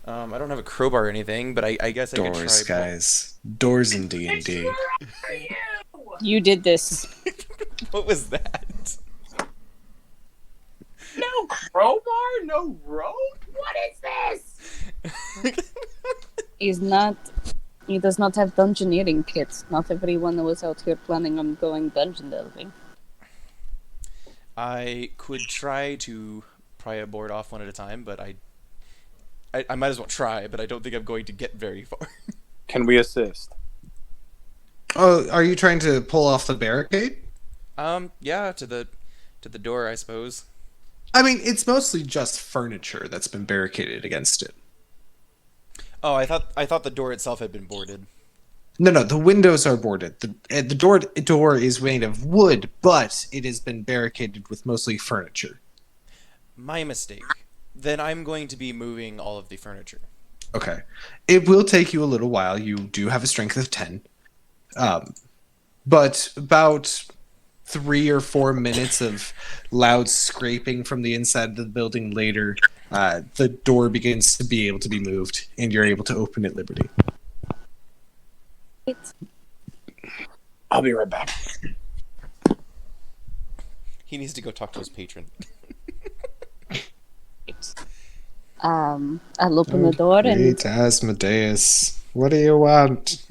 I don't have a crowbar or anything, but I guess I could try. Doors, guys. Doors in D&D. You did this. What was that? No crowbar? No rope? What is this? He's not. He does not have dungeoneering kits. Not everyone was out here planning on going dungeon delving. I could try to pry a board off one at a time, but I might as well try, but I don't think I'm going to get very far. Can we assist? Oh, are you trying to pull off the barricade? Yeah, to the door, I suppose. I mean, it's mostly just furniture that's been barricaded against it. Oh, I thought the door itself had been boarded. No, the windows are boarded. The door is made of wood, but it has been barricaded with mostly furniture. My mistake. Then I'm going to be moving all of the furniture. Okay. It will take you a little while. You do have a strength of 10. But about 3 or 4 minutes of loud scraping from the inside of the building later, the door begins to be able to be moved, and you're able to open at liberty. I'll be right back. He needs to go talk to his patron. I'll open the door and Great Asmodeus, what do you want?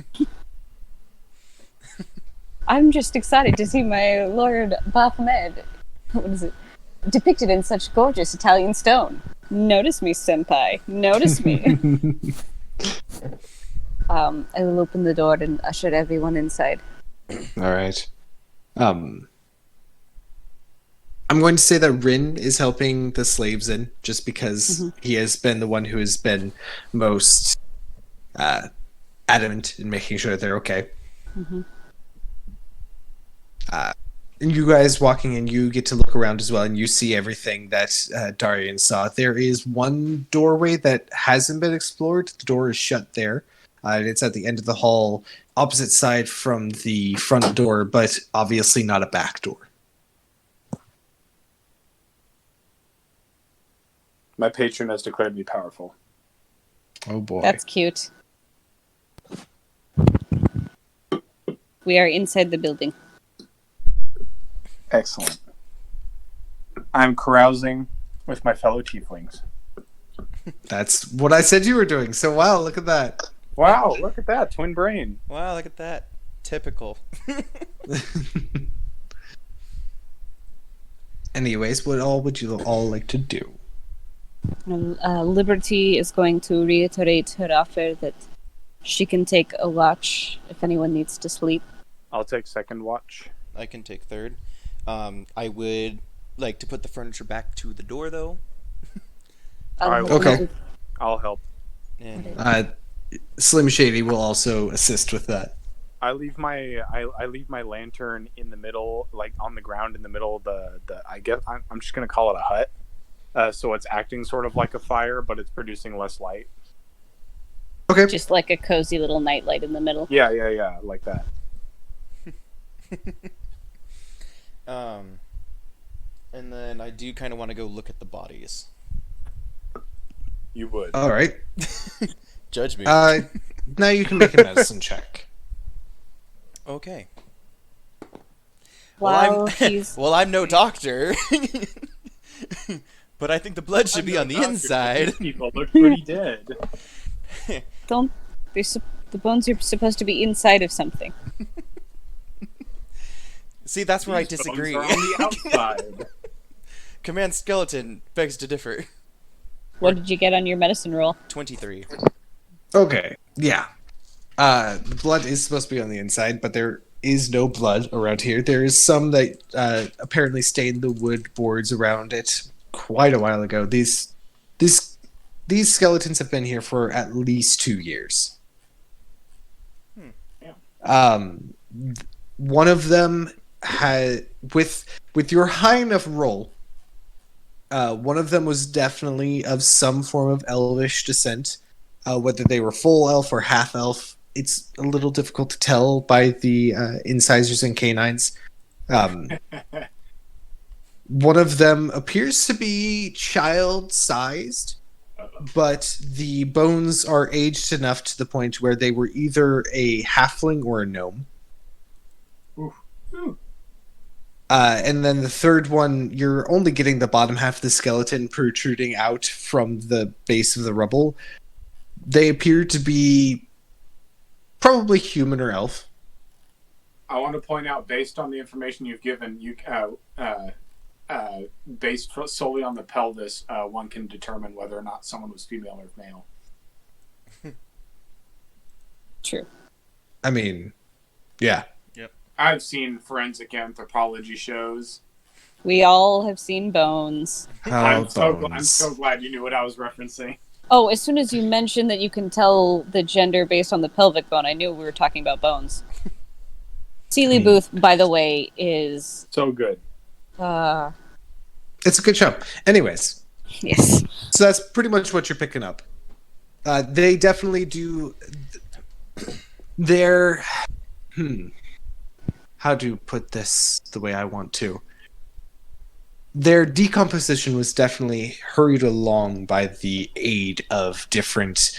I'm just excited to see my Lord Baphomet. What is it? Depicted in such gorgeous Italian stone. Notice me, senpai. Notice me. I will open the door and usher everyone inside. All right. I'm going to say that Rin is helping the slaves in, just because he has been the one who has been most adamant in making sure that they're okay. And you guys walking in, you get to look around as well, and you see everything that Darian saw. There is one doorway that hasn't been explored. The door is shut there. It's at the end of the hall, opposite side from the front door, but obviously not a back door. My patron has declared me powerful. Oh boy. That's cute. We are inside the building. Excellent. I'm carousing with my fellow tieflings. That's what I said you were doing. So wow, look at that. Wow, look at that. Twin brain. Wow, look at that. Typical. Anyways, what all would you all like to do? Liberty is going to reiterate her offer that she can take a watch if anyone needs to sleep. I'll take second watch. I can take third. I would like to put the furniture back to the door, though. Okay. I'll help. And Slim Shady will also assist with that. I leave my lantern in the middle, like on the ground in the middle of the I guess I'm just gonna call it a hut. So it's acting sort of like a fire, but it's producing less light. Okay. Just like a cozy little nightlight in the middle. Yeah, like that. and then I do kind of want to go look at the bodies. You would. All right. Judge me. Now you can make a medicine check. Okay. While Well, I'm no doctor. But I think the blood should be on the inside. These people look pretty dead. don't the bones are supposed to be inside of something. See, that's where I These disagree. bones are on the outside. Command Skeleton begs to differ. What did you get on your medicine roll? 23. Okay. Yeah. The blood is supposed to be on the inside, but there is no blood around here. There is some that apparently stained the wood boards around it quite a while ago. These skeletons have been here for at least 2 years. Yeah. One of them had with your high enough roll. One of them was definitely of some form of elvish descent. Whether they were full elf or half elf, it's a little difficult to tell by the incisors and canines. One of them appears to be child-sized. but the bones are aged enough to the point where they were either a halfling or a gnome. And then the third one, you're only getting the bottom half of the skeleton protruding out from the base of the rubble. They appear to be probably human or elf. I want to point out, based on the information you've given, based solely on the pelvis, one can determine whether or not someone was female or male. True. I mean, yeah. I've seen forensic anthropology shows. We all have seen bones. I'm so glad you knew what I was referencing. Oh, as soon as you mentioned that you can tell the gender based on the pelvic bone, I knew we were talking about bones. Sealy Booth, by the way, is... So good. It's a good show. Anyways. Yes. So that's pretty much what you're picking up. They definitely do... Their... How to put this the way I want to? Their decomposition was definitely hurried along by the aid of different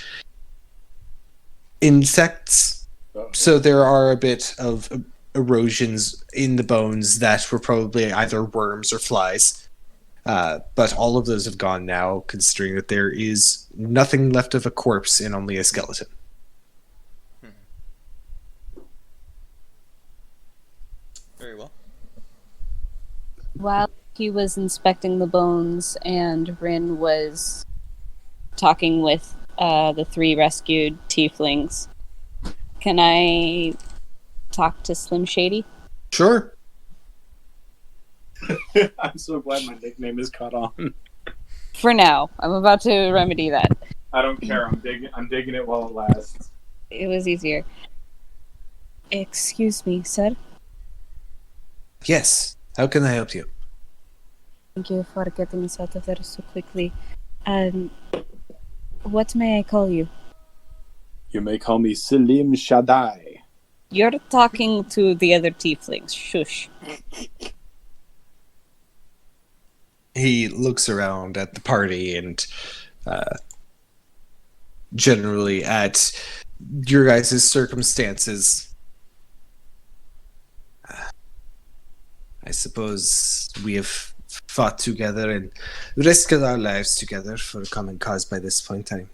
insects. So there are a bit of erosions in the bones that were probably either worms or flies. But all of those have gone now, considering that there is nothing left of a corpse and only a skeleton. Very well. While he was inspecting the bones and Rin was talking with the 3 rescued tieflings, can I talk to Slim Shady? Sure. I'm so glad my nickname is caught on. For now. I'm about to remedy that. I don't care. I'm digging it while it lasts. It was easier. Excuse me, sir? Yes. How can I help you? Thank you for getting us out of there so quickly. What may I call you? You may call me Selim Shaddai. You're talking to the other tieflings. Shush. He looks around at the party and generally at your guys' circumstances. I suppose we have fought together and risked our lives together for a common cause by this point. I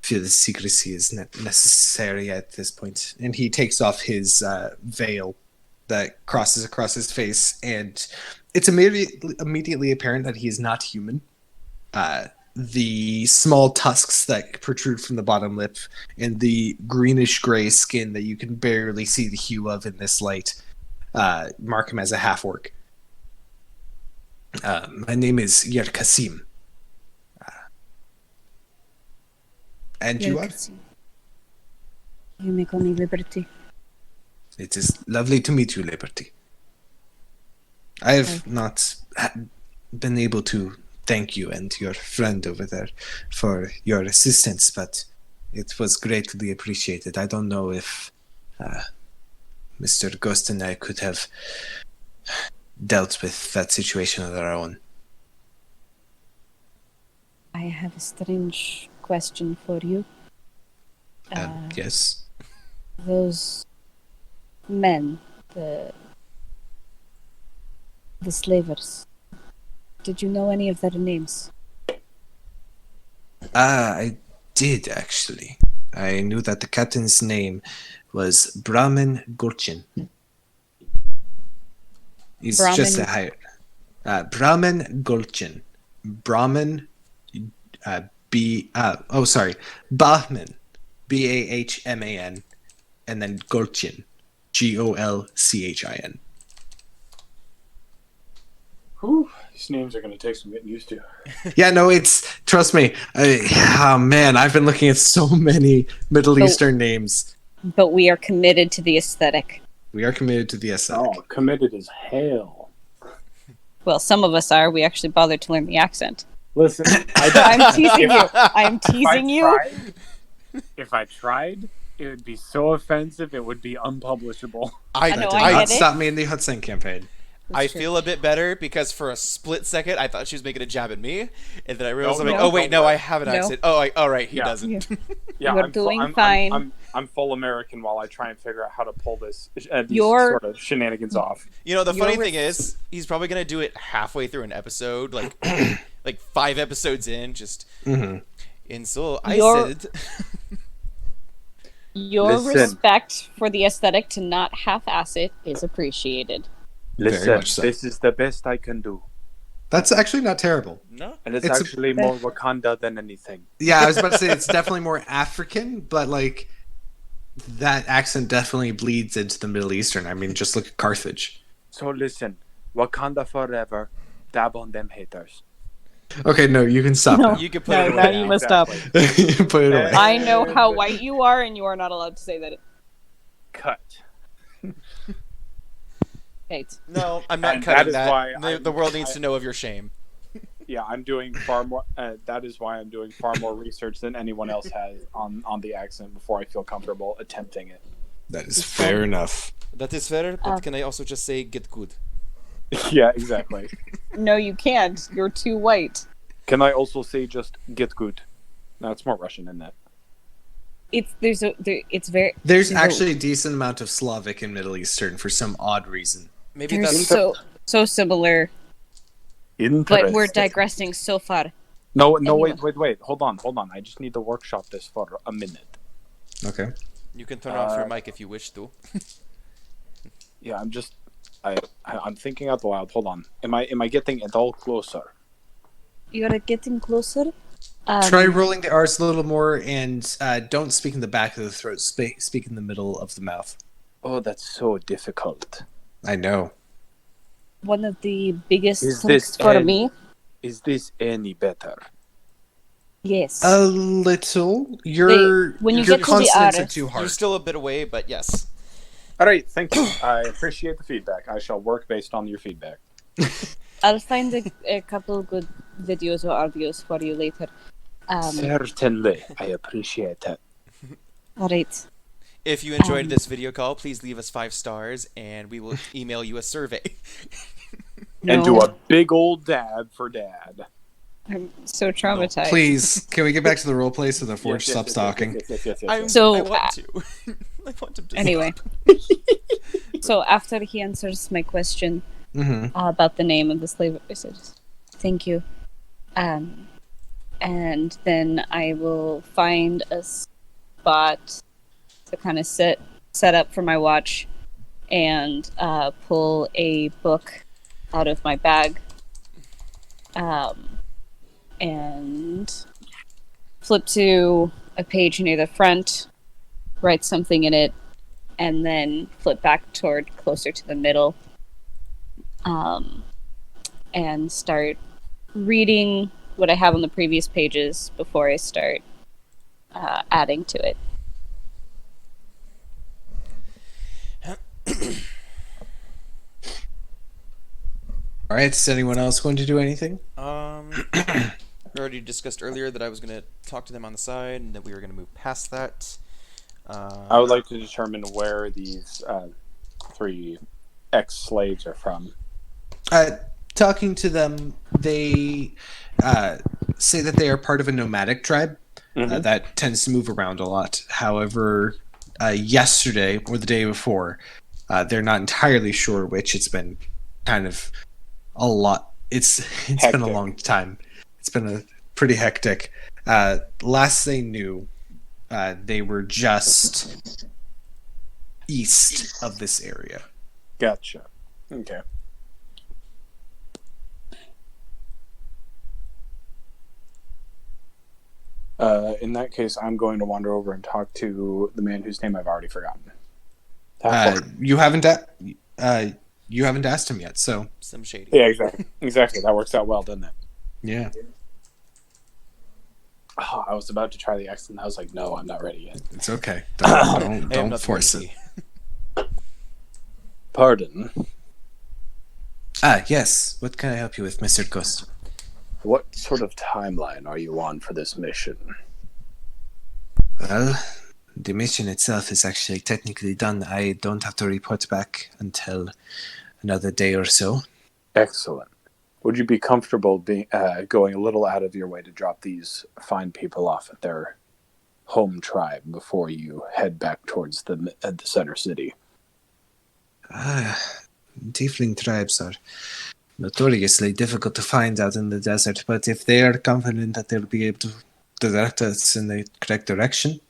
feel the secrecy is not necessary at this point. And he takes off his veil that crosses across his face, and it's immediately apparent that he is not human. The small tusks that protrude from the bottom lip and the greenish-gray skin that you can barely see the hue of in this light mark him as a half-orc. My name is Yerkasim. And you are? You may call me Liberty. It is lovely to meet you, Liberty. I have not been able to thank you and your friend over there for your assistance, but it was greatly appreciated. I don't know if Mr. Ghost and I could have dealt with that situation on our own. I have a strange question for you. Yes? Those men, the slavers, did you know any of their names? I did, actually. I knew that the captain's name was Brahmin Gurchin. He's Brahmin? just a higher... Brahmin Gurchin. Brahmin... Bahman. Bahman. And then Gurchin. Golchin. Whew, these names are going to take some getting used to. Yeah, no, trust me. Oh man, I've been looking at so many Middle Eastern names. But we are committed to the aesthetic. We are committed to the aesthetic. Oh, committed as hell. Well, some of us are. We actually bothered to learn the accent. Listen, I'm teasing you. I'm teasing you. If I tried, it would be so offensive, it would be unpublishable. I know, That I did not get it. stop me in the Hudson campaign. I That's true. feel a bit better because for a split second I thought she was making a jab at me, and then I realized No, I'm like, no, oh wait, no, no, I have an no. accent. Oh, all right, he Yeah. doesn't. Yeah. You're doing fine. I'm full American while I try and figure out how to pull these You're- sort of shenanigans off. You know, the You're funny with- thing is, he's probably gonna do it halfway through an episode, like like 5 episodes in, just. Mhm. And so I You're- said, Your Listen. respect for the aesthetic to not half-ass it is appreciated. Very much so. This is the best I can do, That's actually not terrible. no. and it's It's a- actually more Wakanda than anything. Yeah, I was about to say it's definitely more African, but like that accent definitely bleeds into the Middle Eastern. I mean, just look at Carthage. So listen, Wakanda forever. Dab on them haters. Okay, no, you can stop No. You can put No, it away now now. you must stop. Exactly. Put it away. I know how white you are, and you are not allowed to say that. Cut. Kate. No, I'm not And cutting that is that. why The world needs to know of your shame. Yeah, I'm doing far more. That is why I'm doing far more research than anyone else has on the accent before I feel comfortable attempting it. That is fair enough. That is fair, but can I also just say get good? Yeah, exactly. No, you can't. You're too white. Can I also say just get good? No, it's more Russian than that. It's it's very. There's No. actually a decent amount of Slavic in Middle Eastern for some odd reason. Maybe They're that's so similar, but we're digressing so far. No, Anyway. wait. Hold on. I just need to workshop this for a minute. Okay. you can turn off your mic if you wish to. Yeah, I'm thinking out loud. Hold on. Am I getting it all closer? You're getting closer. Try rolling the R's a little more and don't speak in the back of the throat. Speak in the middle of the mouth. Oh, that's so difficult. I know. One of the biggest Is tricks this for an- me. Is this any better? Yes. A little. You're when you your get to the consonants are R's, too You're hard. still a bit away, but yes. All right, thank you. I appreciate the feedback. I shall work based on your feedback. I'll find a couple good videos or audios for you later. Certainly, I appreciate it. All right. If you enjoyed this video call, please leave us 5 stars, and we will email you a survey. And do No. a big old dab for Dad. I'm so traumatized. Please, can we get back to the role play so the Forge stops talking? I So, want to. I want him to. Anyway. So after he answers my question Mm-hmm. about the name of the slave, I said, "Thank you," and then I will find a spot to kind of set up for my watch, and pull a book out of my bag, and flip to a page near the front, write something in it, and then flip back toward closer to the middle, and start reading what I have on the previous pages before I start adding to it. All right. Is anyone else going to do anything? We already discussed earlier that I was going to talk to them on the side, and that we were going to move past that. I would like to determine where these 3 ex-slaves are from. Talking to them, they say that they are part of a nomadic tribe Mhm. that tends to move around a lot. However, yesterday or the day before, they're not entirely sure which. It's been kind of a lot. It's been a Hectic. long time. It's been a pretty hectic. Last they knew, they were just east of this area. Gotcha. Okay. In that case, I'm going to wander over and talk to the man whose name I've already forgotten. You haven't asked him yet, so Some shady. Yeah, exactly. That works out well, doesn't it? yeah. Oh, I was about to try the accent. I was like, no, I'm not ready yet. It's okay. I have Don't nothing force to it. see. Pardon. Yes. What can I help you with, Mr. Ghost? What sort of timeline are you on for this mission? Well, the mission itself is actually technically done. I don't have to report back until another day or so. Excellent. Would you be comfortable being going a little out of your way to drop these fine people off at their home tribe before you head back towards the center city? Tiefling tribes are notoriously difficult to find out in the desert, but if they are confident that they'll be able to direct us in the correct direction,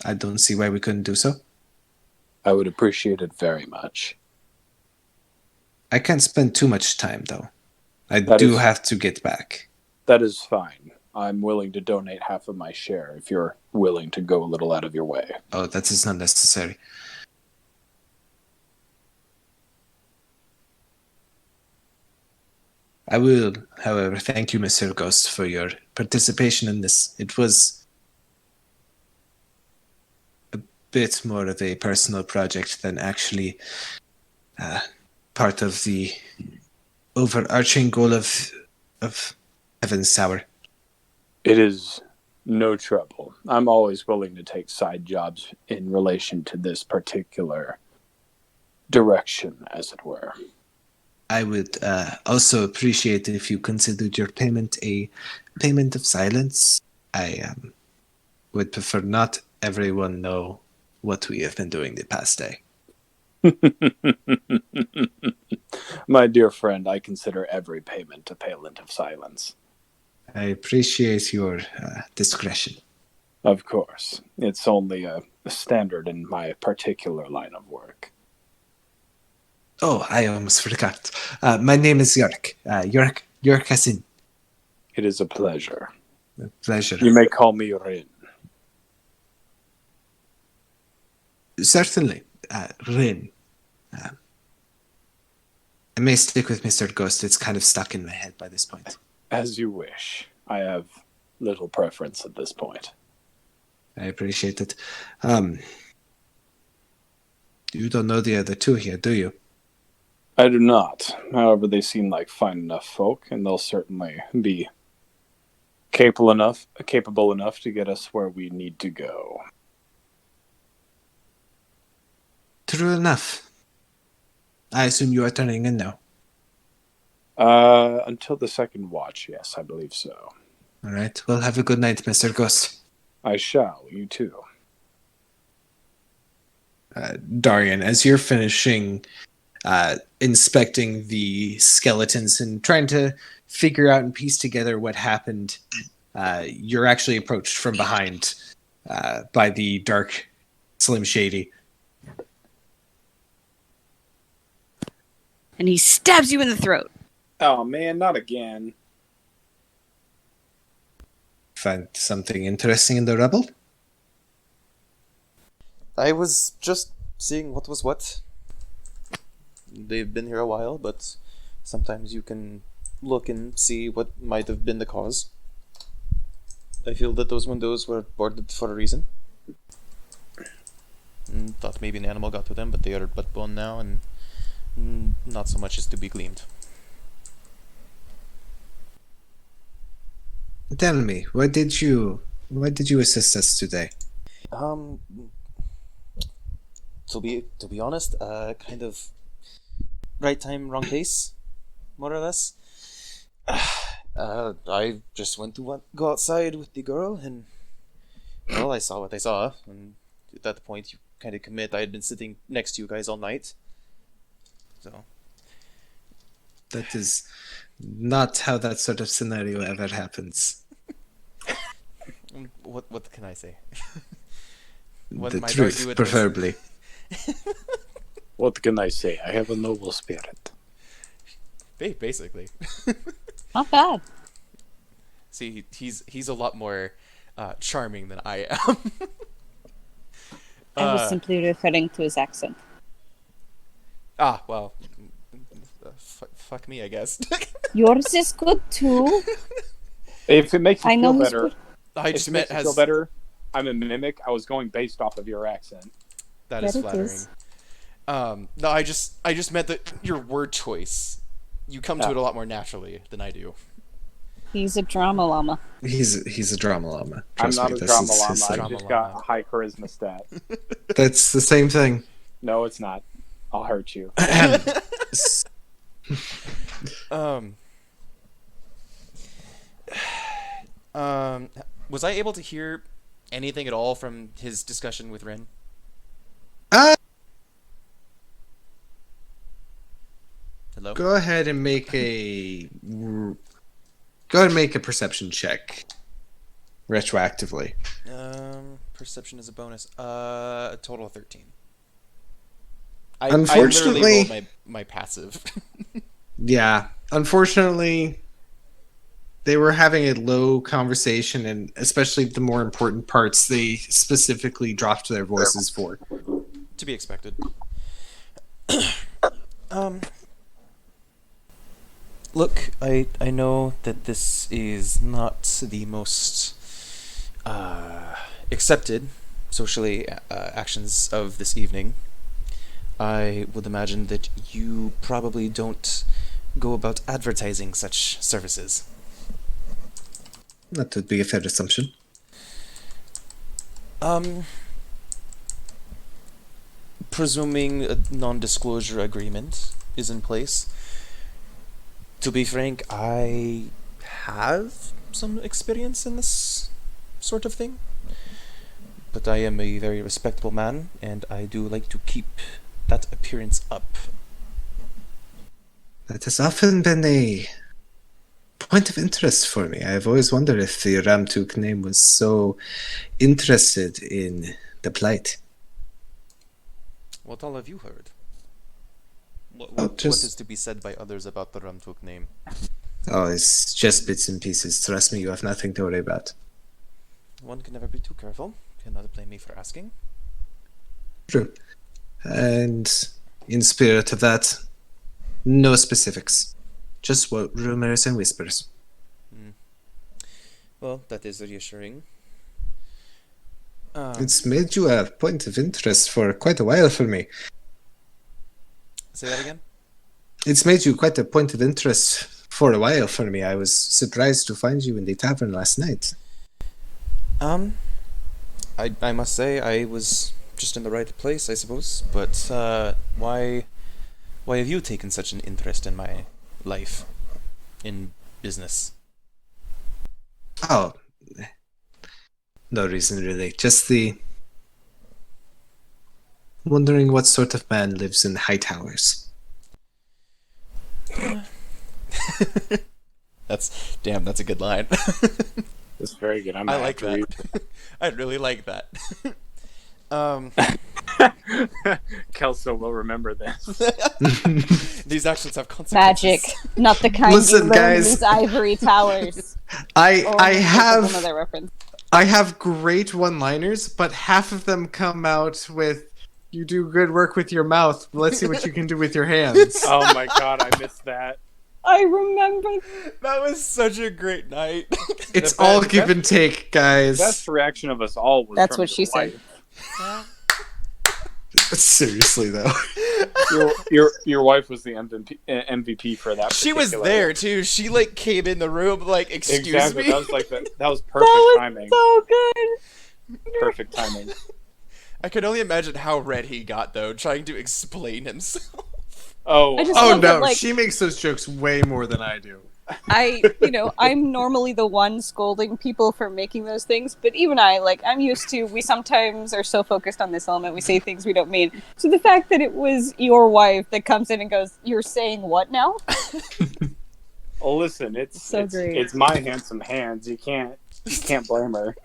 I don't see why we couldn't do so. I would appreciate it very much. I can't spend too much time, though. I That do is- have to get back. That is fine. I'm willing to donate half of my share if you're willing to go a little out of your way. Oh, that is not necessary. I will, however, thank you, Mr. Ghost, for your participation in this. It was a bit more of a personal project than actually part of the overarching goal of Heaven's Tower. It is no trouble. I'm always willing to take side jobs in relation to this particular direction, as it were. I would also appreciate it if you considered your payment a payment of silence. I would prefer not everyone know what we have been doing the past day. My dear friend, I consider every payment a payment of silence. I appreciate your discretion. Of course. It's only a standard in my particular line of work. Oh, I almost forgot. My name is York. York Hassin. It is a pleasure. A pleasure. You may call me Rin. Certainly. Rin. I may stick with Mr. Ghost. It's kind of stuck in my head by this point. As you wish. I have little preference at this point. I appreciate it. You don't know the other two here, do you? I do not. However, they seem like fine enough folk, and they'll certainly be capable enough to get us where we need to go. True enough. I assume you are turning in now. Until the second watch, yes, I believe so. All right. Well, have a good night, Mr. Ghost. I shall. You too. Darian, as you're finishing inspecting the skeletons and trying to figure out and piece together what happened, you're actually approached from behind by the dark Slim Shady. And he stabs you in the throat. Oh man, not again. Find something interesting in the rubble? I was just seeing what was what. They've been here a while, but sometimes you can look and see what might have been the cause. I feel that those windows were boarded for a reason. Thought maybe an animal got to them, but they are but bone now, and not so much is to be gleaned. Tell me, why did you assist us today? To be honest, kind of right time, wrong place, more or less. I just went to go outside with the girl, and well, I saw what I saw, and at that point, you kind of commit. I had been sitting next to you guys all night, so That is not how that sort of scenario ever happens. what can I say? What The might truth, argue with preferably. What can I say? I have a noble spirit. Basically. Not bad. See, he's a lot more charming than I am. I was simply referring to his accent. Well, fuck me, I guess. Yours is good too. If it makes you I know feel he's better, good. I if just it meant makes you feel better, I'm a mimic. I was going based off of your accent. that is That it flattering. is. No, I just meant that your word choice, you come to it a lot more naturally than I do. He's a drama llama. He's a drama llama. I'm Trust not me, a this drama is llama. his I thing. Drama just got llama. a high charisma stat. That's the same thing. No, it's not. I'll hurt you. Um. Was I able to hear anything at all from his discussion with Ren? Uh, Hello? go ahead and make a perception check retroactively. Perception is a bonus. A total of 13. I Unfortunately- literally rolled my passive. Yeah, unfortunately, they were having a low conversation, and especially the more important parts, they specifically dropped their voices for. To be expected. Look, I know that this is not the most accepted socially actions of this evening. I would imagine that you probably don't go about advertising such services. That would be a fair assumption. Presuming a non-disclosure agreement is in place. To be frank, I have some experience in this sort of thing. But I am a very respectable man, and I do like to keep that appearance up. That has often been a point of interest for me. I've always wondered if the Ramtuk name was so interested in the plight. What all have you heard? What just- is to be said by others about the Ramtuk name? Oh, it's just bits and pieces. Trust me, you have nothing to worry about. One can never be too careful. Cannot blame me for asking. True. And in spirit of that, no specifics. Just what rumors and whispers. Well, that is reassuring. It's made you a point of interest for quite a while for me. Say that again? It's made you quite a point of interest for a while for me. I was surprised to find you in the tavern last night. I must say I was just in the right place, I suppose. But why have you taken such an interest in my life, in business? Oh, no reason really. Just the wondering what sort of man lives in high towers. That's a good line. That's very good. I like that. I really like that. Kelso will remember this. These actions have consequences. Magic, not the kind Listen, you learn guys. in these ivory towers. I Oh, there's have another reference. I have great one-liners, but half of them come out with "You do good work with your mouth. Let's see what you can do with your hands." Oh my god, I missed that. I remember. That was such a great night. It's The all best- give and take, guys. Best reaction of us all was That's from what your she said. wife. Seriously though. Your wife was the MVP for that. She was particular- there too. She like came in the room like, excuse Exactly. me. That was like that was That perfect was timing. so good. Perfect timing. I can only imagine how red he got though, trying to explain himself. Oh, I just Oh love that, no, like, she makes those jokes way more than I do. I'm normally the one scolding people for making those things, but even I'm used to, we sometimes are so focused on this element, we say things we don't mean. So the fact that it was your wife that comes in and goes, "You're saying what now?" well, listen, it's So great. It's my handsome hands. You can't blame her.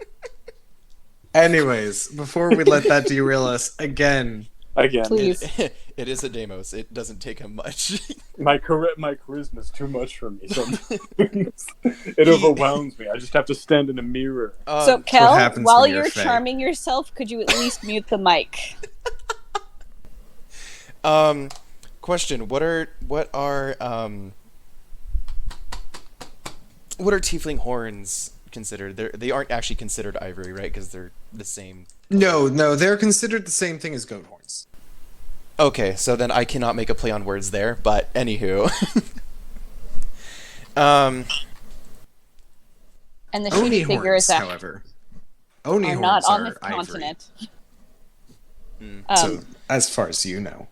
Anyways, before we let that derail us again, Again, Please. It is a Deimos. It doesn't take him much. my charisma is too much for me. So it overwhelms me. I just have to stand in a mirror. So, Kel, happens while when you're you're fake. charming yourself, could you at least mute the mic? Question: What are tiefling horns considered? They aren't actually considered ivory, right? Because they're the same. no, they're considered the same thing as goat horns. Okay, so then I cannot make a play on words there. But anywho, And the Oni shitty figure horns, is that however, Oni are horns not on are this ivory. continent. So, as far as you know,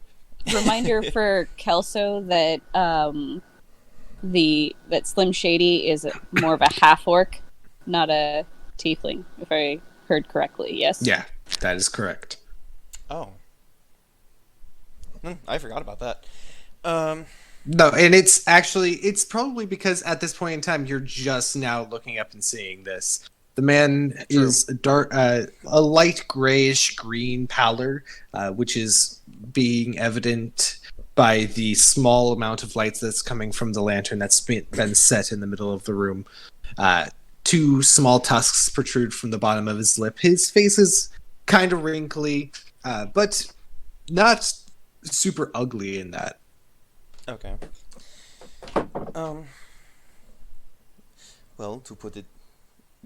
reminder for Kelso that that Slim Shady is more of a half orc, not a tiefling, if I heard correctly. Yes. Yeah, that is correct. Oh. I forgot about that. No, and it's probably because at this point in time you're just now looking up and seeing this. The man True. is a light grayish green pallor, which is being evident by the small amount of lights that's coming from the lantern that's been set in the middle of the room. Two small tusks protrude from the bottom of his lip. His face is kind of wrinkly, but not super ugly in that. Okay. Well, to put it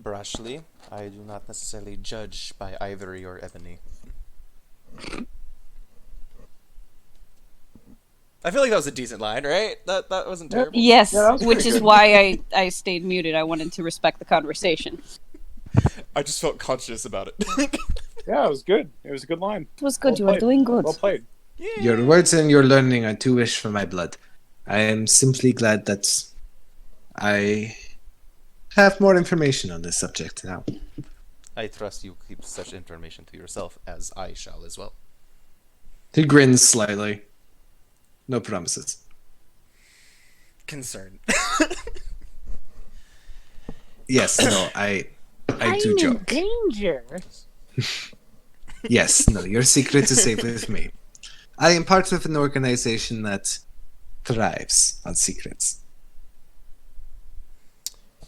brashly, I do not necessarily judge by ivory or ebony. I feel like that was a decent line, right? That wasn't terrible. Yes, Yeah, that was which pretty is good. why I stayed muted. I wanted to respect the conversation. I just felt conscious about it. Yeah, it was good. It was a good line. It was good. Well You were played. doing good. Well played. Your words and your learning are too wish for my blood. I am simply glad that I have more information on this subject now. I trust you keep such information to yourself, as I shall as well. He grins slightly. No promises. Concern. Yes, no, I do joke. Danger. Yes, no, your secret is safe with me. I am part of an organization that thrives on secrets.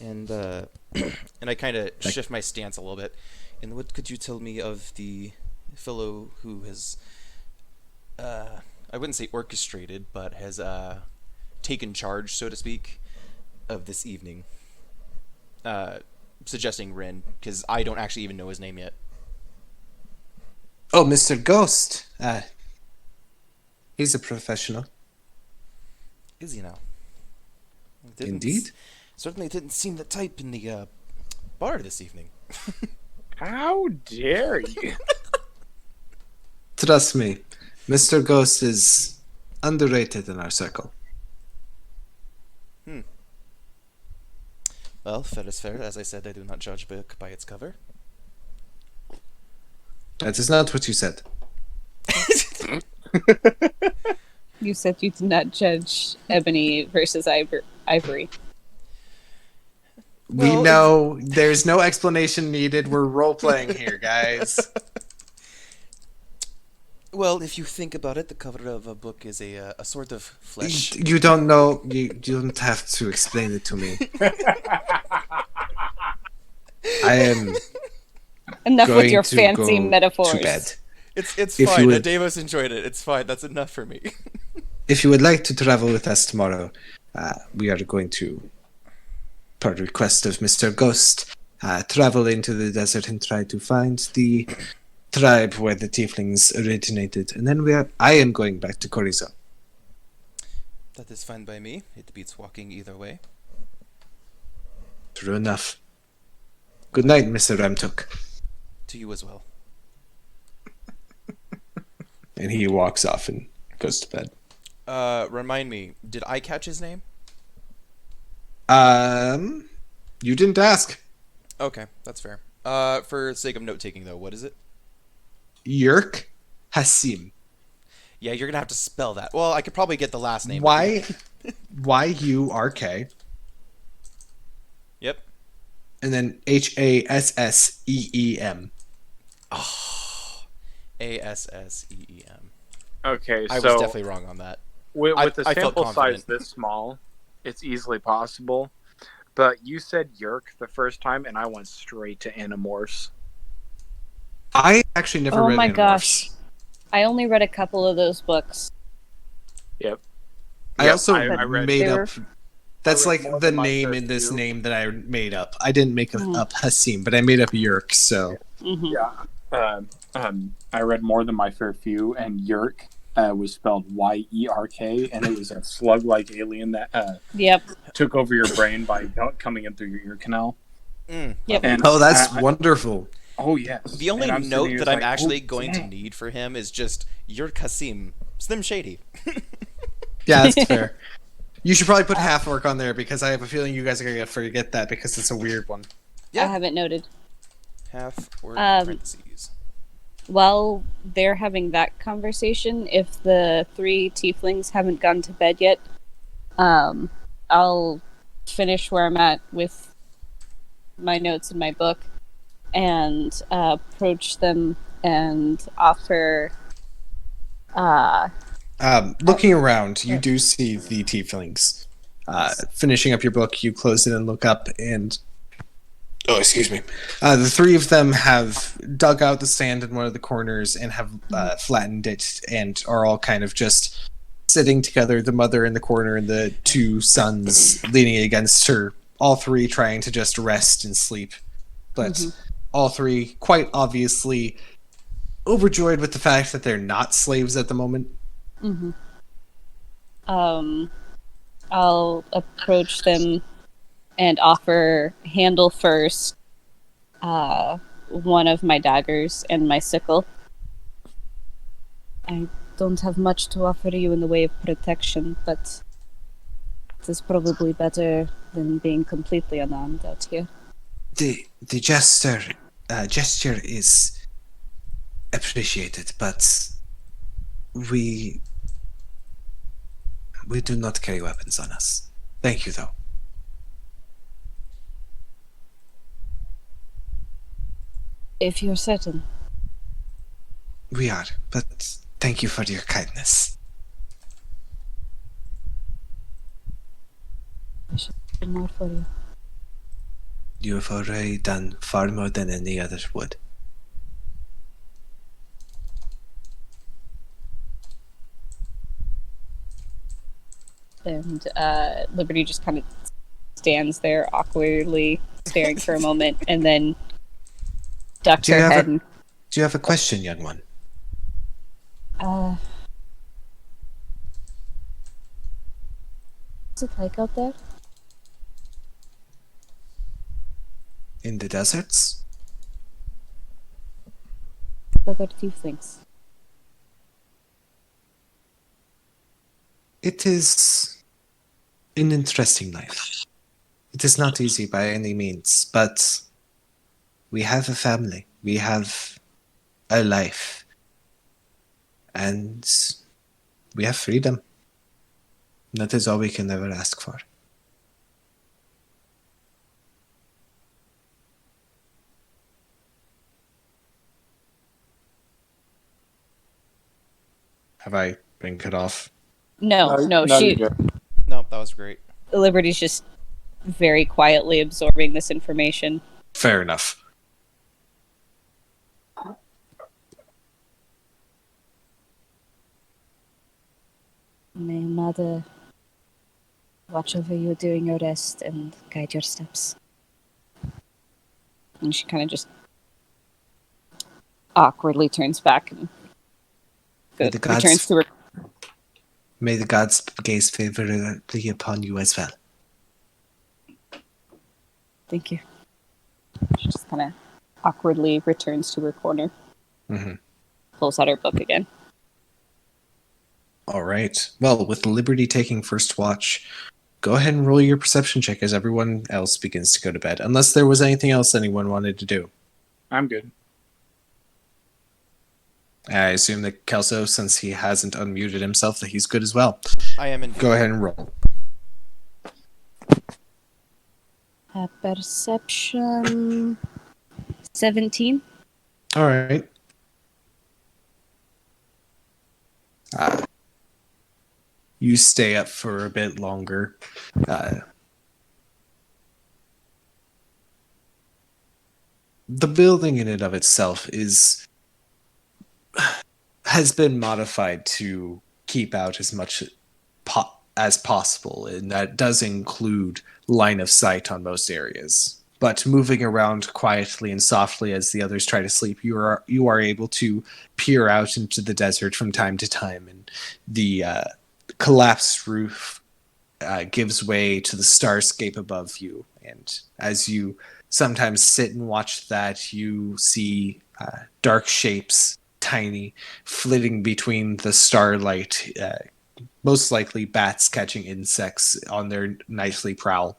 And and I kind of shift my stance a little bit. And what could you tell me of the fellow who has, I wouldn't say orchestrated, but has taken charge, so to speak, of this evening? Suggesting Rin, because I don't actually even know his name yet. Oh, Mr. Ghost. He's a professional. Is he now? Indeed. Certainly didn't seem the type in the bar this evening. How dare you? Trust me, Mr. Ghost is underrated in our circle. Well, fair is fair. As I said, I do not judge a book by its cover. That is not what you said. You said you did not judge ebony versus ivory. We Well, know there's no explanation needed. We're role playing here, guys. Well, if you think about it, the cover of a book is a sort of flesh. You don't know. You don't have to explain it to me. I am Enough with going your to fancy go metaphors. to bed. It's If you fine. would- Davos enjoyed it. It's fine. That's enough for me. If you would like to travel with us tomorrow, we are going to, per request of Mr. Ghost, travel into the desert and try to find the tribe where the tieflings originated. And then I am going back to Corizo. That is fine by me. It beats walking either way. True enough. Good night, Mr. Ramtuk. To you as well. And he walks off and goes to bed. Remind me, did I catch his name? You didn't ask. Okay, that's fair. For sake of note taking though, what is it? Yerk Hassim. Yeah, you're gonna have to spell that. Well, I could probably get the last name. YURK. Yep. And then HASSEEM. ASSEEM. Okay, I was so definitely wrong on that. with I the felt sample size confident. this small, it's easily possible. But you said Yerk the first time, and I went straight to Animorphs. I actually never Oh read my Animorphs. gosh. I only read a couple of those books. Yep. I Yep, also I read- made They up. were- That's I read like more the than my name first in this two. name that I made up. I didn't make Mhm. up Hassim, but I made up Yerk. So Hmm. Yeah. I read more than my fair few, and Yerk was spelled YERK, and it was a slug-like alien that Yep. took over your brain by coming in through your ear canal. Yep. And oh, that's I- wonderful. oh yes. The only And I'm note sitting that here I'm like, actually oh, going to dang. need for him is just your Kasim Slim Shady. Yeah, that's fair. You should probably put half orc on there because I have a feeling you guys are gonna forget that because it's a weird one. Yeah. I have it noted. Half or Um, parentheses. While they're having that conversation, if the 3 tieflings haven't gone to bed yet, I'll finish where I'm at with my notes in my book and approach them and offer. Looking around, you do see the tieflings. Finishing up your book, you close it and look up, and excuse me. The 3 of them have dug out the sand in one of the corners and have flattened it, and are all kind of just sitting together. The mother in the corner and the 2 sons leaning against her. All 3 trying to just rest and sleep, but all 3 quite obviously overjoyed with the fact that they're not slaves at the moment. I'll approach them and offer handle first one of my daggers and my sickle. I don't have much to offer you in the way of protection, but it is probably better than being completely unarmed out here. The gesture is appreciated, but we do not carry weapons on us. Thank you, though. If you're certain. We are, but thank you for your kindness. I should do more for you. You have already done far more than any other would. And Liberty just kind of stands there awkwardly staring for a moment and then ducks Do you her have head. Do you have a question, young one? What's it like out there? In the deserts? Other tieflings. It is an interesting life. It is not easy by any means, but we have a family. We have a life. And we have freedom. That is all we can ever ask for. Have I been cut off? No, No, she you're good. No, that was great. Liberty's just very quietly absorbing this information. Fair enough. May Mother watch over you during your rest and guide your steps. And she kind of just awkwardly turns back and May the gods- returns to her. May the gods gaze favorably upon you as well. Thank you. She just kind of awkwardly returns to her corner. Mhm. Pulls out her book again. All right. Well, with Liberty taking first watch, go ahead and roll your perception check as everyone else begins to go to bed. Unless there was anything else anyone wanted to do. I'm good. I assume that Kelso, since he hasn't unmuted himself, that he's good as well. I am indeed. Go ahead and roll. Perception 17. All right. You stay up for a bit longer. The building in and of itself has been modified to keep out as much as possible, and that does include line of sight on most areas. But moving around quietly and softly as the others try to sleep, you are able to peer out into the desert from time to time, and the collapsed roof gives way to the starscape above you. And as you sometimes sit and watch that, you see dark shapes tiny, flitting between the starlight. Most likely bats catching insects on their nightly prowl.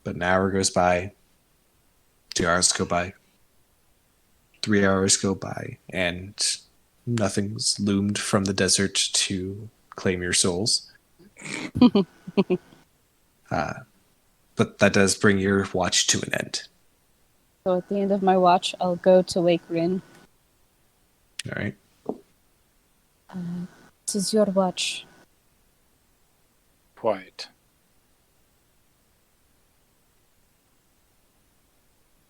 But an hour goes by, 2 hours go by, 3 hours go by, and nothing's loomed from the desert to claim your souls. But that does bring your watch to an end. So at the end of my watch, I'll go to wake Rin. All right. This is your watch. Quiet.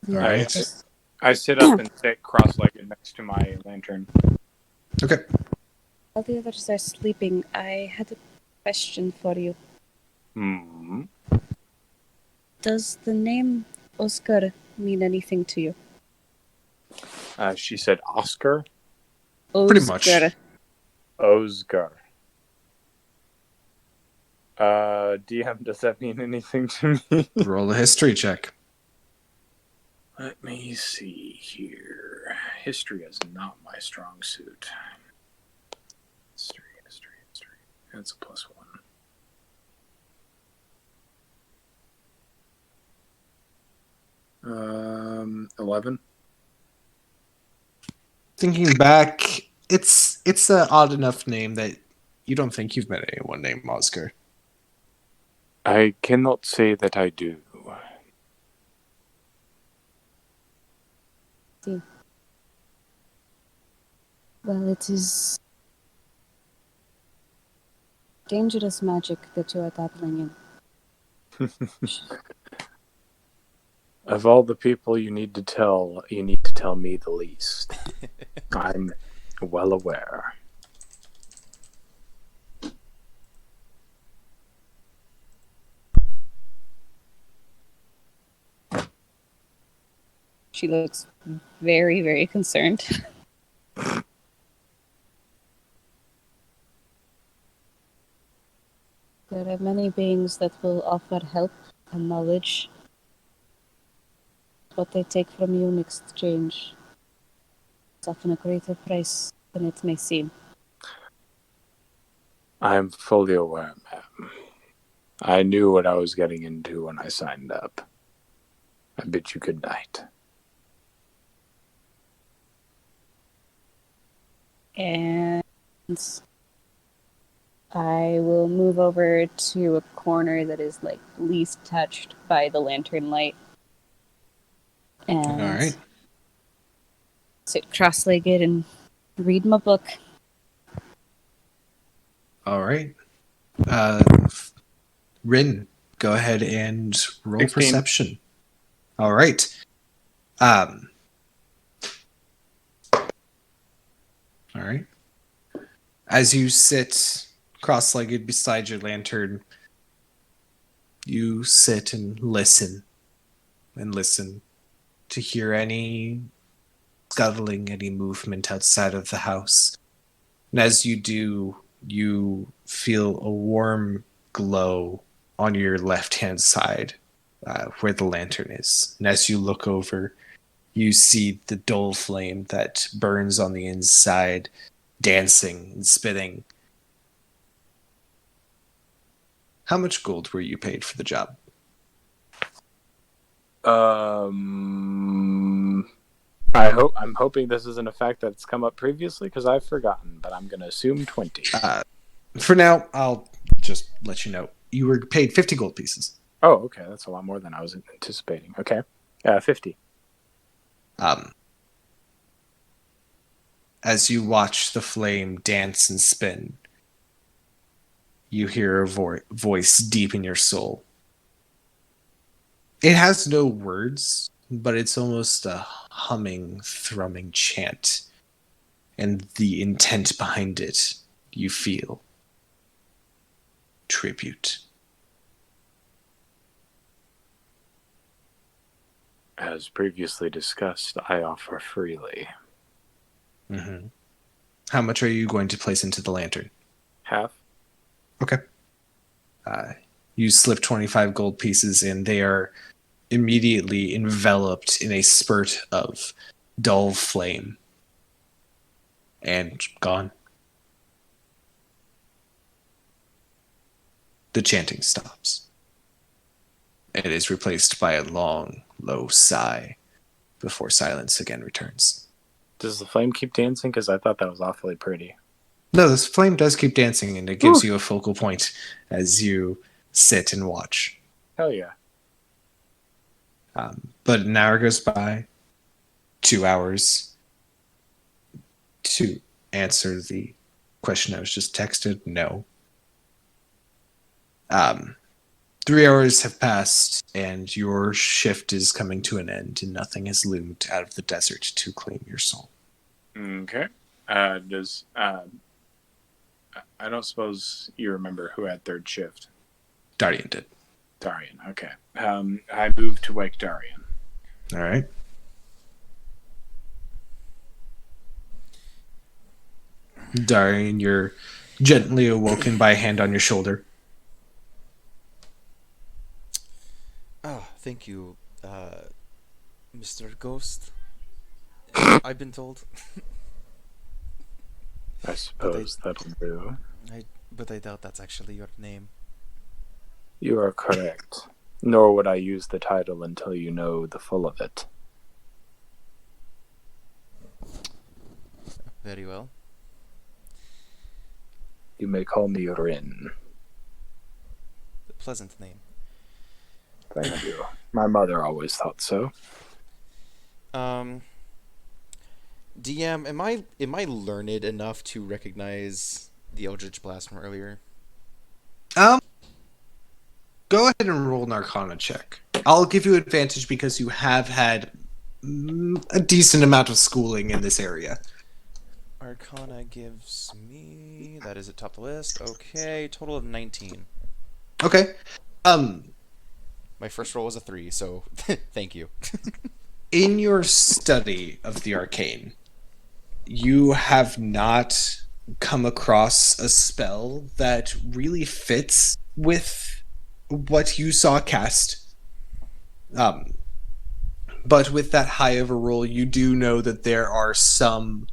Yeah, Alright. just- I sit up and sit cross-legged next to my lantern. Okay. while the others are sleeping, I had a question for you. Hmm. Does the name Oscar mean anything to you? She said Oscar. Pretty much. Oscar. Oscar. DM, does that mean anything to me? Roll a history check. Let me see here. History is not my strong suit. History. That's a +1. 11. Thinking back, it's an odd enough name that you don't think you've met anyone named Oscar. I cannot say that I do. Well, it is dangerous magic that you are dabbling in. Of all the people you need to tell me the least. I'm well aware. She looks very, very concerned. There are many beings that will offer help and knowledge. What they take from you in exchange is often a greater price than it may seem. I'm fully aware, ma'am. I knew what I was getting into when I signed up. I bid you good night. And I will move over to a corner that is like least touched by the lantern light. And All right. sit cross-legged and read my book. All right. Rin, go ahead and roll 16. perception. All right. All right. As you sit cross-legged beside your lantern, you sit and listen to hear any scuttling, any movement outside of the house. And as you do, you feel a warm glow on your left-hand side where the lantern is. And as you look over, you see the dull flame that burns on the inside, dancing and spitting. How much gold were you paid for the job? I'm hoping this isn't a fact that's come up previously because I've forgotten, but I'm going to assume 20. For now, I'll just let you know. You were paid 50 gold pieces. Oh, okay. That's a lot more than I was anticipating. Okay. 50. As you watch the flame dance and spin, you hear a voice deep in your soul. It has no words, but it's almost a humming, thrumming chant. And the intent behind it, you feel. Tribute. As previously discussed, I offer freely. Mm-hmm. How much are you going to place into the lantern? Half? Okay. You slip 25 gold pieces in. They are immediately enveloped in a spurt of dull flame. and gone. The chanting stops. It is replaced by a long, low sigh before silence again returns. Does the flame keep dancing? Because I thought that was awfully pretty. No, this flame does keep dancing, and it gives you a focal point as you sit and watch. Hell yeah. But an hour goes by, 2 hours. To answer the question I was just texted, no. 3 hours have passed, and your shift is coming to an end, and nothing has loomed out of the desert to claim your soul. Okay. I don't suppose you remember who had third shift. Dardian did. Darian. Okay. I moved to wake Darian. All right. Darian, you're gently awoken by a hand on your shoulder. Ah, thank you, Mr. Ghost. I've been told. I suppose that'll do. But I doubt that's actually your name. You are correct. Nor would I use the title until you know the full of it. Very well. You may call me Rin. A pleasant name. Thank you. My mother always thought so. DM, am I learned enough to recognize the Eldritch Blast from earlier? Go ahead and roll an Arcana check. I'll give you advantage because you have had a decent amount of schooling in this area. Arcana gives me... That is at top of the list. Okay, total of 19. Okay. My first roll was a 3, so thank you. In your study of the arcane, you have not come across a spell that really fits with what you saw cast. But with that high of a roll, you do know that there are some...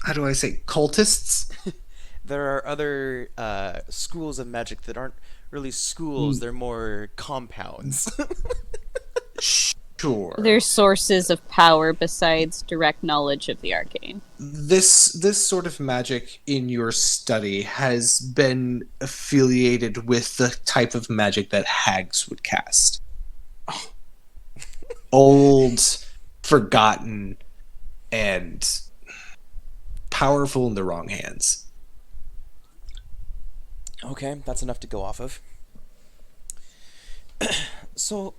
How do I say? Cultists? There are other schools of magic that aren't really schools, they're more compounds. Sure. There's sources of power besides direct knowledge of the arcane. This sort of magic in your study has been affiliated with the type of magic that hags would cast. Old, forgotten, and powerful in the wrong hands. Okay, that's enough to go off of. So,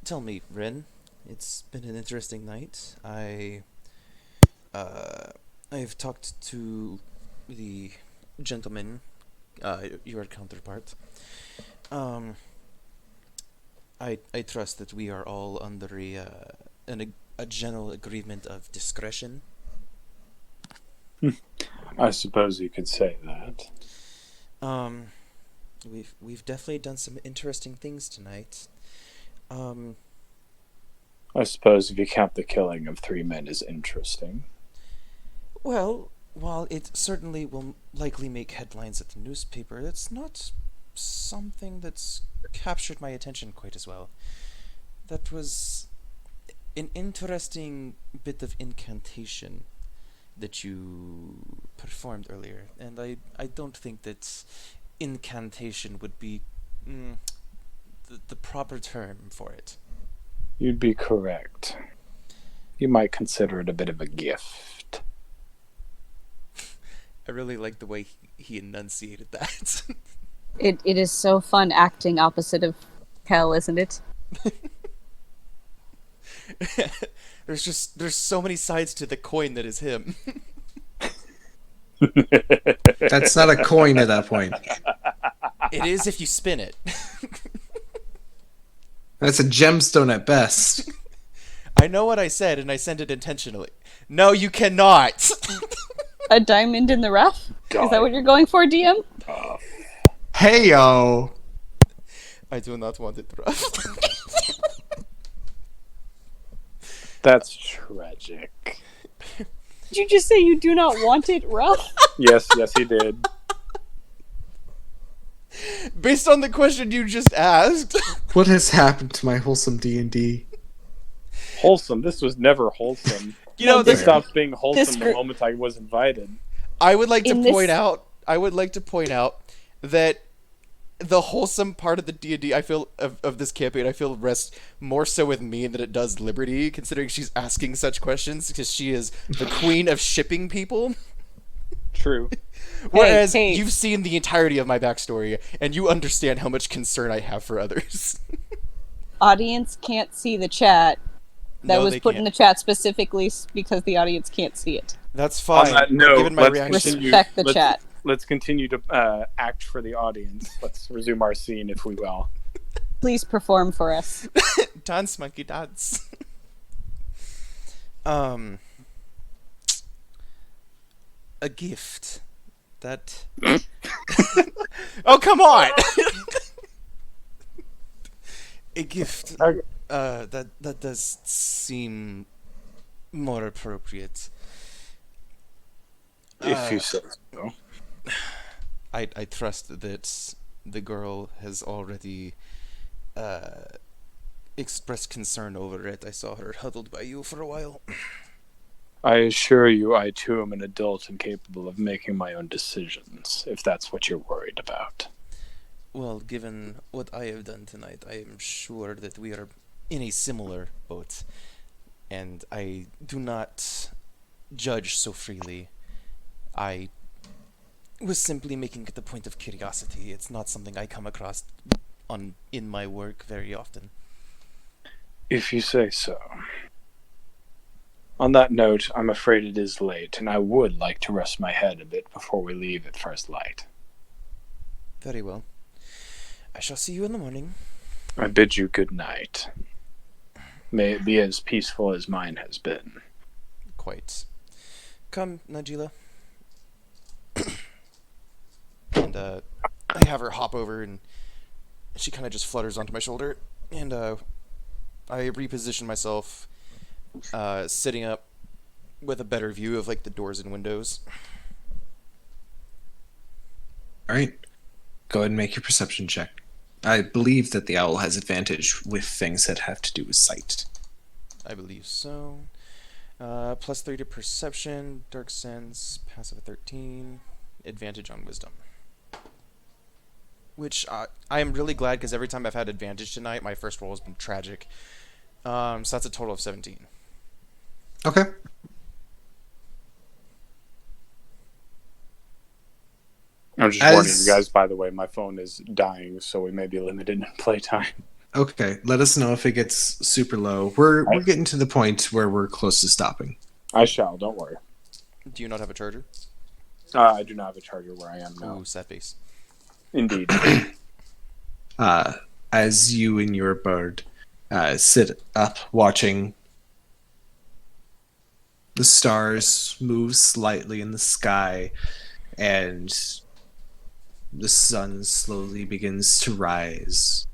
tell me, Rin, it's been an interesting night. I've talked to the gentleman, your counterpart. I trust that we are all under a general agreement of discretion. I suppose you could say that. We've definitely done some interesting things tonight. I suppose if you count the killing of 3 men as interesting. Well, while it certainly will likely make headlines at the newspaper, it's not something that's captured my attention quite as well. That was an interesting bit of incantation that you performed earlier, and I don't think that incantation would be the proper term for it. You'd be correct. You might consider it a bit of a gift. I really like the way he enunciated that. It is so fun acting opposite of Kel, isn't it? There's so many sides to the coin that is him. That's not a coin at that point. It is if you spin it. That's a gemstone at best. I know what I said, and I sent it intentionally. No, you cannot! A diamond in the rough? Is that what you're going for, DM? Hey yo! I do not want it rough. That's tragic. Did you just say you do not want it rough? Yes, he did. Based on the question you just asked. What has happened to my wholesome D&D? Wholesome. This was never wholesome. You know, It this- stopped being wholesome this the group- moment I was invited. I would like to In this- point out. That the wholesome part of the D&D I feel of this campaign I feel rests more so with me than it does Liberty, considering she's asking such questions because she is the queen of shipping people. True. Whereas hey. you've seen the entirety of my backstory and you understand how much concern I have for others. Audience can't see the chat. That No, was they put can't. in the chat specifically because the audience can't see it. That's fine. On that note, Given my let's reaction, continue- Respect the chat. Let's continue to act for the audience. Let's resume our scene, if we will. Please perform for us. dance, monkey, dance. A gift that. Oh, come on! A gift that does seem more appropriate. If you say so. I trust that the girl has already expressed concern over it. I saw her huddled by you for a while. I assure you, I too am an adult and capable of making my own decisions, if that's what you're worried about. Well, given what I have done tonight, I am sure that we are in a similar boat. And I do not judge so freely. I was simply making it a point of curiosity. It's not something I come across in my work very often. If you say so. On that note, I'm afraid it is late, and I would like to rest my head a bit before we leave at first light. Very well. I shall see you in the morning. I bid you good night. May it be as peaceful as mine has been. Quite. Come, Najila. And I have her hop over, and she kind of just flutters onto my shoulder, and I reposition myself, sitting up with a better view of like the doors and windows. All right. Go ahead and make your perception check. I believe that the owl has advantage with things that have to do with sight. I believe so. +3 to perception, dark sense, passive 13, advantage on wisdom. Which I am really glad because every time I've had advantage tonight, my first roll has been tragic. So that's a total of 17. Okay. I'm just warning you guys, by the way, my phone is dying, so we may be limited in playtime. Okay. Let us know if it gets super low. We're getting to the point where we're close to stopping. I shall, don't worry. Do you not have a charger? I do not have a charger where I am now. Ooh, sad face. Indeed. As you and your bird sit up watching the stars move slightly in the sky and the sun slowly begins to rise.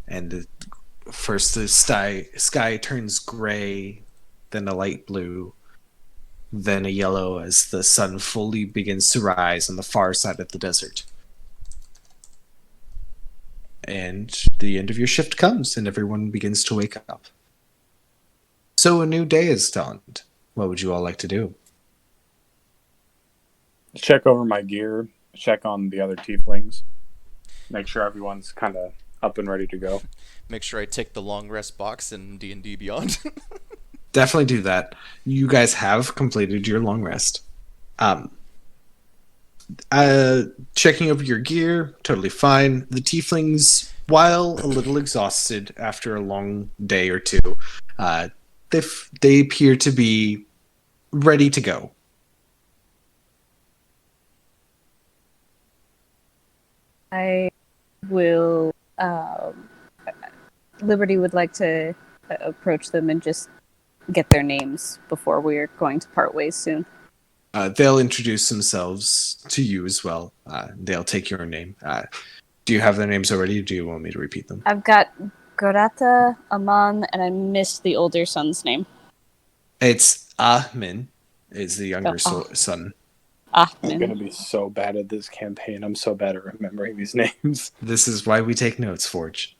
And first the sky turns gray, then a light blue, then a yellow as the sun fully begins to rise on the far side of the desert. And the end of your shift comes and everyone begins to wake up. So a new day has dawned. What would you all like to do? Check over my gear, check on the other tieflings, make sure everyone's kind of up and ready to go. Make sure I tick the long rest box in D&D Beyond. Definitely do that. You guys have completed your long rest. Checking over your gear, totally fine. The tieflings, while a little exhausted after a long day or two, they appear to be ready to go. I will. Liberty would like to approach them and just get their names before we're going to part ways soon. They'll introduce themselves to you as well. They'll take your name. Do you have their names already, or do you want me to repeat them? I've got Gorata, Aman, and I missed the older son's name. It's Ahmin, is the younger Oh, son. I'm going to Ahmin. be so bad at this campaign. I'm so bad at remembering these names. This is why we take notes, Forge.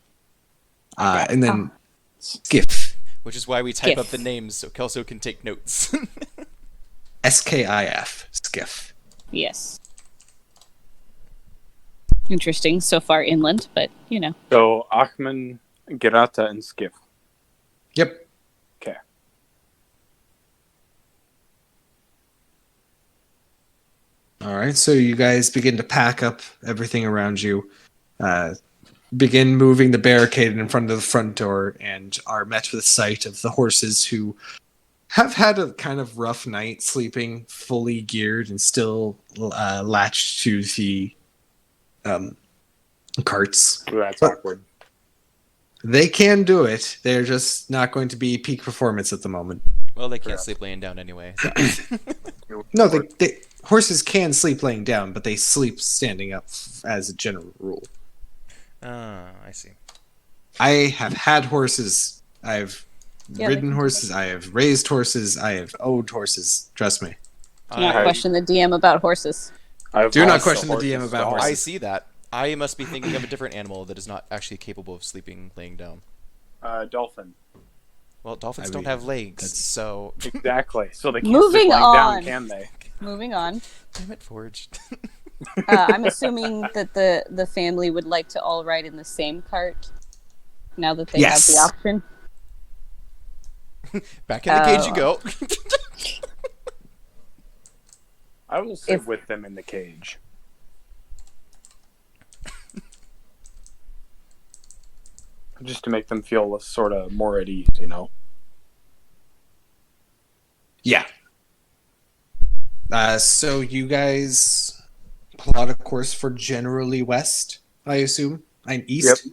And then Ah. Skiff. Which is why we type Skiff. up the names so Kelso can take notes. Skif. Skiff. Yes. Interesting. So far inland, but you know. So, Ahmed, Gerata, and Skiff. Yep. Okay. All right, so you guys begin to pack up everything around you, begin moving the barricade in front of the front door, and are met with sight of the horses who have had a kind of rough night sleeping fully geared and still latched to the carts. That's awkward. They can do it. They're just not going to be peak performance at the moment. Well, they can't Correct. sleep laying down anyway. No, horses can sleep laying down, but they sleep standing up as a general rule. Ah, I see. I have had horses. I've Yeah, ridden they can do horses. I have raised horses. I have owned horses. Trust me. Do not I, question the DM about horses. I've Do not also question the horses DM about dog. horses. I see that. I must be thinking of a different animal that is not actually capable of sleeping laying down. Dolphin. Well, dolphins I don't mean, have legs, that's- so Exactly. So they can't Moving sit lying on. down, can they? Moving on. damn it, Forge. I'm assuming that the family would like to all ride in the same cart. Now that they Yes. have the option. Back in the cage you go. I will sit If- with them in the cage. Just to make them feel sort of more at ease, you know? Yeah. So you guys plot a course for generally west, I assume, and east.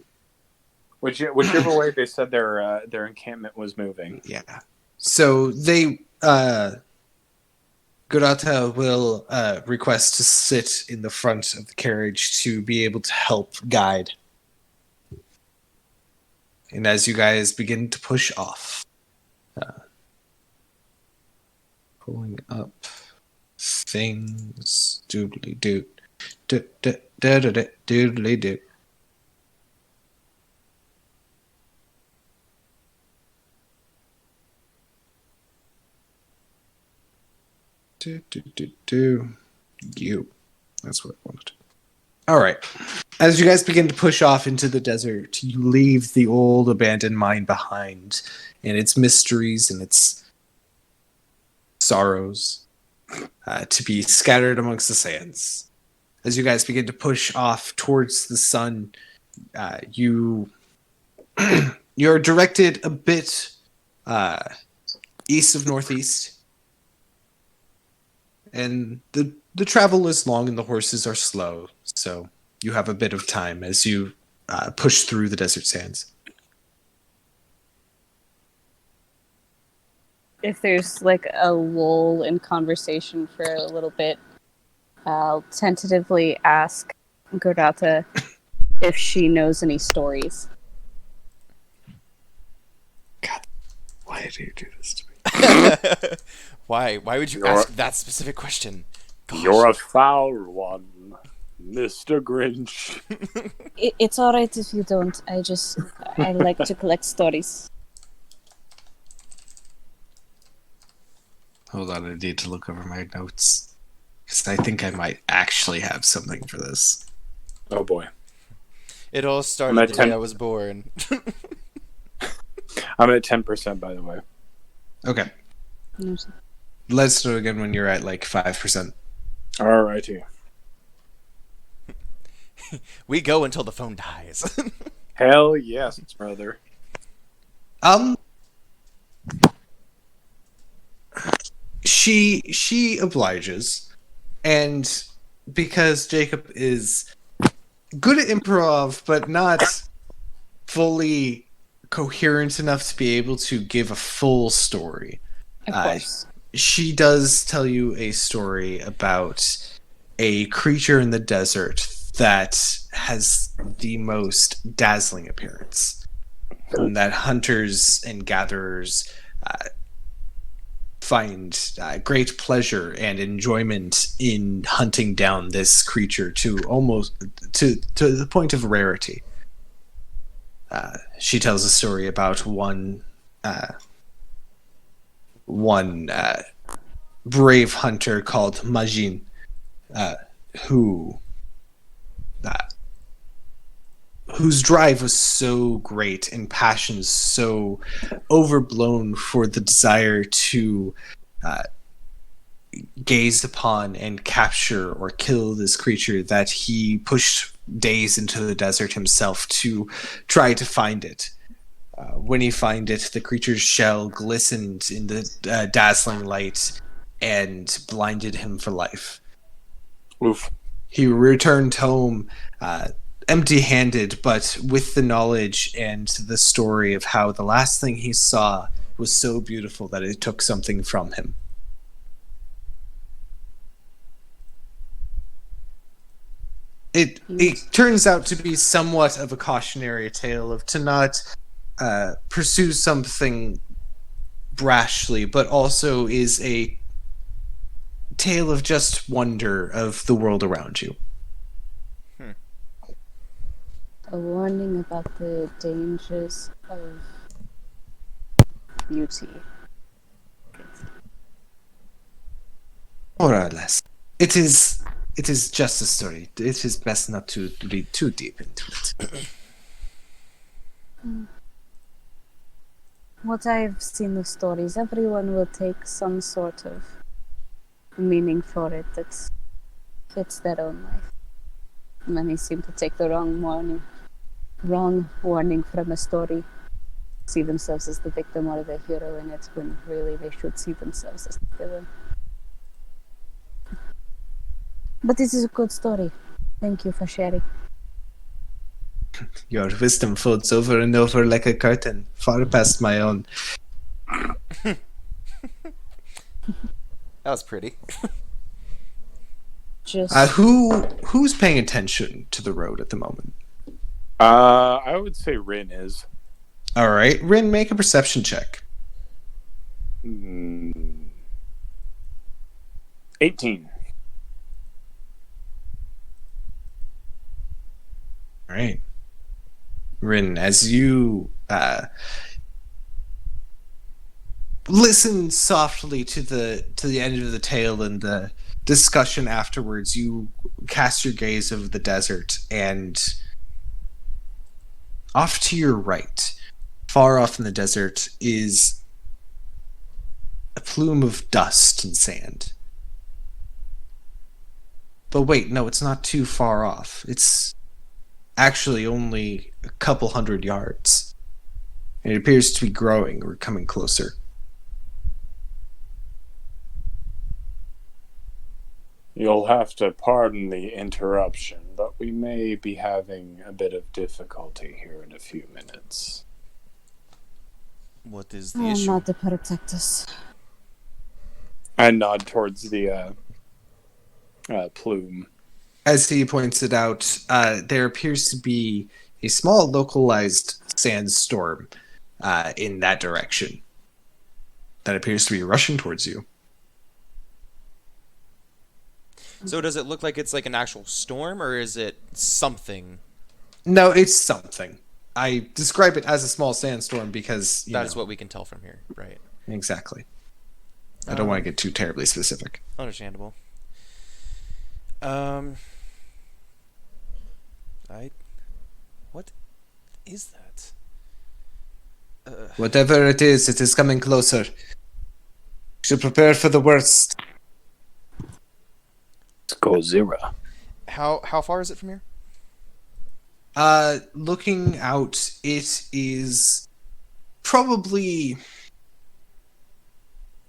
Whichever way they said their encampment was moving. Yeah. So they Gurata will request to sit in the front of the carriage to be able to help guide. And as you guys begin to push off, pulling up things, doodly doo, doodly doo. You. That's what I wanted. All right. As you guys begin to push off into the desert, you leave the old abandoned mine behind and its mysteries and its sorrows to be scattered amongst the sands. As you guys begin to push off towards the sun, you're directed a bit east of northeast. And the travel is long and the horses are slow, so you have a bit of time as you push through the desert sands. If there's like a lull in conversation for a little bit, I'll tentatively ask Gordata if she knows any stories. Why did you do this to me? Why? Why would you You're- ask that specific question? Gosh. You're a foul one, Mr. Grinch. It's alright if you don't. I like to collect stories. Hold on, I need to look over my notes. Because I think I might actually have something for this. Oh boy. It all I'm started at the 10. day I was born. I'm at 10%, by the way. Okay. Let's do it again when you're at like 5%. Alrighty. We go until the phone dies. Hell yes, brother. She obliges, and because Jacob is good at improv but not fully coherent enough to be able to give a full story, Of course. she does tell you a story about a creature in the desert that has the most dazzling appearance. and that hunters and gatherers find great pleasure and enjoyment in hunting down this creature to the point of rarity. She tells a story about one brave hunter called Majin, whose drive was so great and passion so overblown for the desire to gaze upon and capture or kill this creature that he pushed days into the desert himself to try to find it. When he found it, the creature's shell glistened in the dazzling light and blinded him for life. Oof. He returned home empty-handed, but with the knowledge and the story of how the last thing he saw was so beautiful that it took something from him. It turns out to be somewhat of a cautionary tale of to not pursue something brashly, but also is a tale of just wonder of the world around you. A warning about the dangers of beauty. More or less. It is just a story. It is best not to read too deep into it. What I've seen the stories, everyone will take some sort of meaning for it that fits their own life. Many seem to take the wrong warning from a story, see themselves as the victim or the hero in it, when really they should see themselves as the villain. But this is a good story. Thank you for sharing. Your wisdom folds over and over like a curtain, far past my own. That was pretty. Just Who's paying attention to the road at the moment? I would say Rin is. All right, Rin, make a perception check. 18. All right, Rin, as you listen softly to the end of the tale and the discussion afterwards, you cast your gaze over the desert, and off to your right, far off in the desert, is a plume of dust and sand. But wait, no, it's not too far off. It's actually only a couple hundred yards. And it appears to be growing or coming closer. You'll have to pardon the interruption, but we may be having a bit of difficulty here in a few minutes. What is the I am issue? not to protect us. I nod towards the plume. As he points it out, there appears to be a small localized sandstorm in that direction that appears to be rushing towards you. So does it look like it's like an actual storm, or is it something? No, it's something. I describe it as a small sandstorm because That is what we can tell from here, right? Exactly. I don't want to get too terribly specific. Understandable. What is that? Whatever it is coming closer. You should prepare for the worst. Let's go Zira. How far is it from here? Looking out, it is probably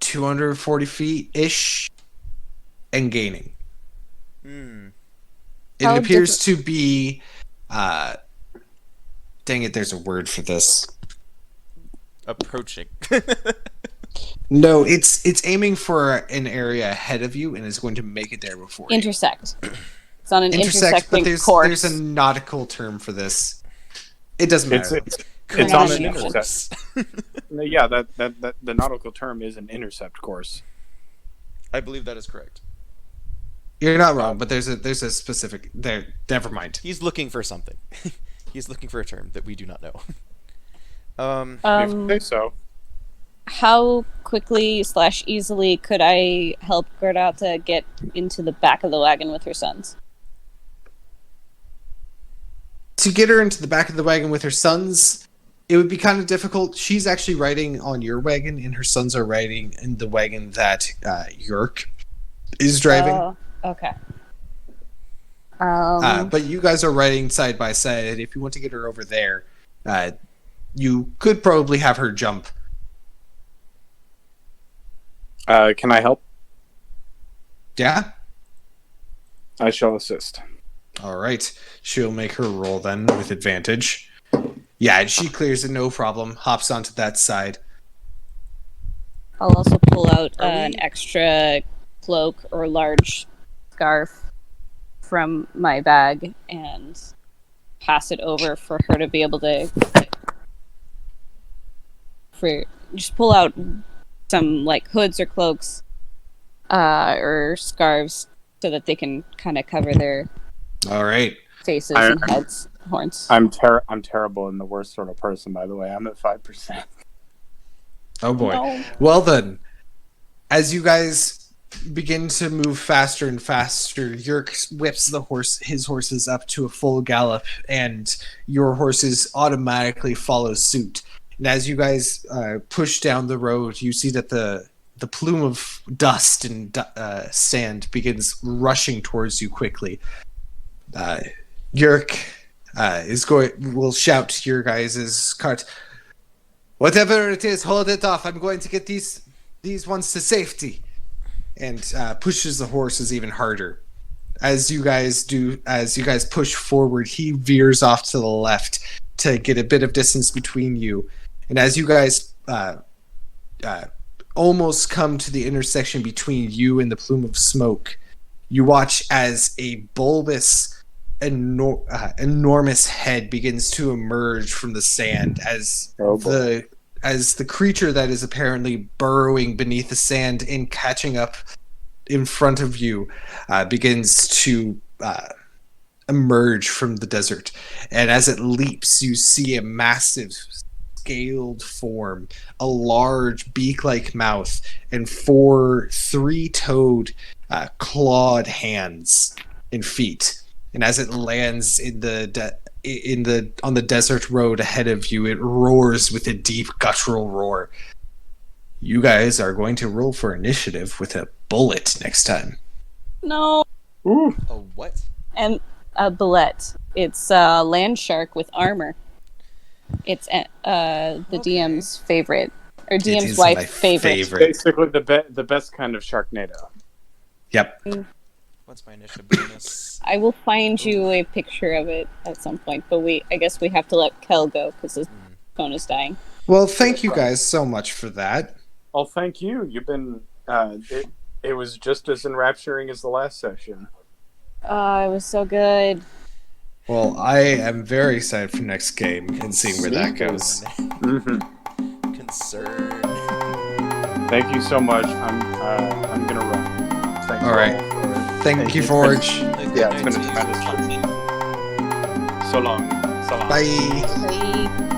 240 feet-ish and gaining. It How appears to be dang it, there's a word for this. Approaching. No, it's aiming for an area ahead of you and is going to make it there before you. Intersect. It's on an Intersect, intersecting but course. there's a nautical term for this. It doesn't matter. It's not on an an intercept. intercept. Yeah, that the nautical term is an intercept course. I believe that is correct. You're not wrong, but there's a specific there. Never mind. He's looking for something. He's looking for a term that we do not know. If you say so. How quickly / easily could I help Gordata get into the back of the wagon with her sons? To get her into the back of the wagon with her sons, it would be kind of difficult. She's actually riding on your wagon, and her sons are riding in the wagon that York is driving. Oh, okay. But you guys are riding side by side. If you want to get her over there, you could probably have her jump. Can I help? Yeah? I shall assist. All right. She'll make her roll then with advantage. Yeah, she clears it, no problem. Hops onto that side. I'll also pull out Are an we- extra cloak or large scarf from my bag and pass it over for her to be able to just pull out some like hoods or cloaks or scarves so that they can kind of cover their All right. faces I- and heads, horns. I'm terrible and the worst sort of person, by the way. I'm at 5%. Oh boy. No. Well then, as you guys begin to move faster and faster, Yerk whips his horses up to a full gallop, and your horses automatically follow suit. And as you guys push down the road, you see that the plume of dust and sand begins rushing towards you quickly. Yerk will shout to your guys' cart, "Whatever it is, hold it off. I'm going to get these ones to safety." And pushes the horses even harder. As you guys push forward, he veers off to the left to get a bit of distance between you. And as you guys almost come to the intersection between you and the plume of smoke, you watch as a bulbous, enormous head begins to emerge from the sand as Oh, boy. the creature that is apparently burrowing beneath the sand and catching up in front of you begins to emerge from the desert. And as it leaps, you see a massive scaled form, a large beak-like mouth, and 4 three-toed clawed hands and feet. And as it lands on the desert road ahead of you, it roars with a deep guttural roar. You guys are going to roll for initiative with a bullet next time. No. Ooh. A what? And a bullet. It's a land shark with armor. It's the DM's favorite, or It DM's is my wife's favorite. Basically, the best kind of Sharknado. Yep. What's my initiative bonus? I will find you a picture of it at some point, but I guess we have to let Kel go because his phone is dying. Well, thank you guys so much for that. Oh, thank you. You've been. It was just as enrapturing as the last session. Oh, it was so good. Well, I am very excited for next game and seeing where that goes. Mm-hmm. Concern. Thank you so much. I'm gonna run. Thanks All right. for- Thank you, Forge. Yeah, it's been a tremendous time. So long. So long. Bye. Bye.